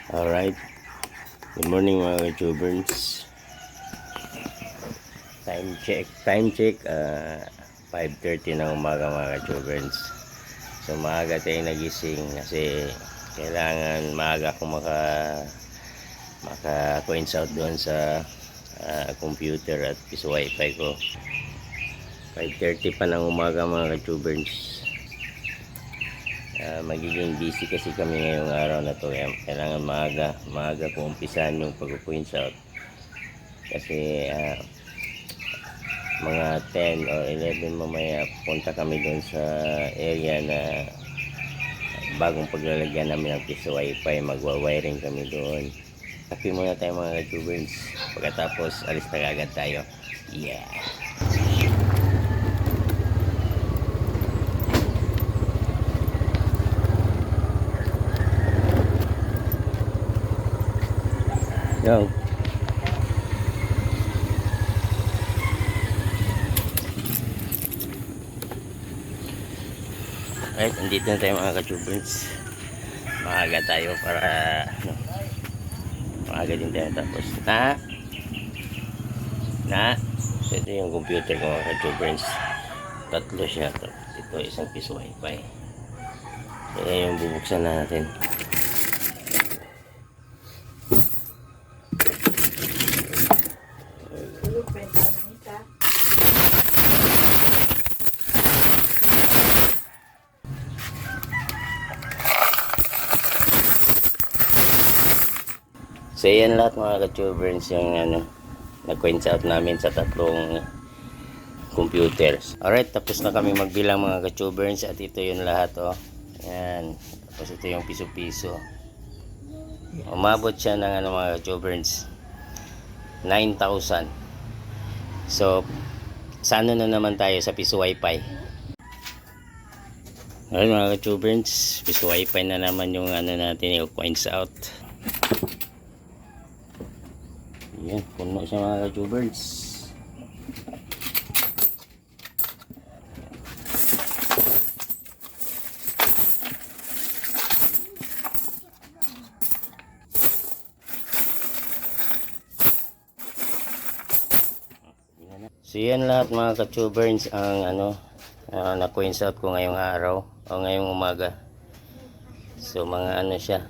Alright, good morning mga YouTubers. Time check 5:30 ng umaga mga YouTubers. So maaga tayo nagising kasi kailangan maaga akong maka-coins out doon sa computer at piso wifi ko. 5:30 pa ng umaga mga YouTubers. Magiging busy kasi kami ngayong araw na to, kaya kailangan maaga kong umpisan yung pag-points out kasi mga 10 or 11 mamaya punta kami doon sa area na bagong paglalagyan namin ng piso wifi. Magwa-wiring kami doon. Happy muna tayo mga YouTubers, pagkatapos alis na agad tayo. Yeah. Go. Alright, andito na tayo mga ka-tubers. Maaga tayo para maaga din tayo. Tapos so ito yung computer ko mga ka-tubers. Tatlo siya. Ito isang piso wifi. So yan yung bubuksan na natin. So yan lahat mga ka-tubers yung nag-coins out namin sa tatlong computers. Alright, tapos na kami magbilang mga ka-tubers at ito yung lahat Yan. Tapos ito yung piso-piso. Umabot siya ng mga ka-tubers 9,000. So sa na naman tayo sa piso wifi. Alright mga ka-tubers, piso wifi na naman yung natin yung coins out. Yan, puno siya mga ka-tubers. So yan lahat mga ka-tubers ang na-coins out ko ngayong araw o ngayong umaga. So mga siya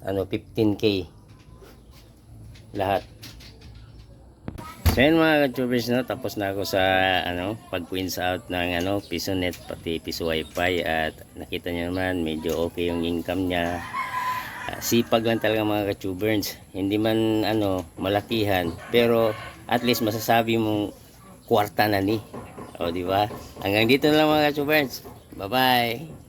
15k lahat. So yun mga ka-tubers, tapos na ako sa pag-coins out ng PisoNet pati piso wifi at nakita nyo naman medyo okay yung income niya. Sipag lang talaga mga ka-tubers, hindi man malakihan, pero at least masasabi mong kwarta na ni, di ba? Hanggang dito na lang mga ka-tubers. Bye bye.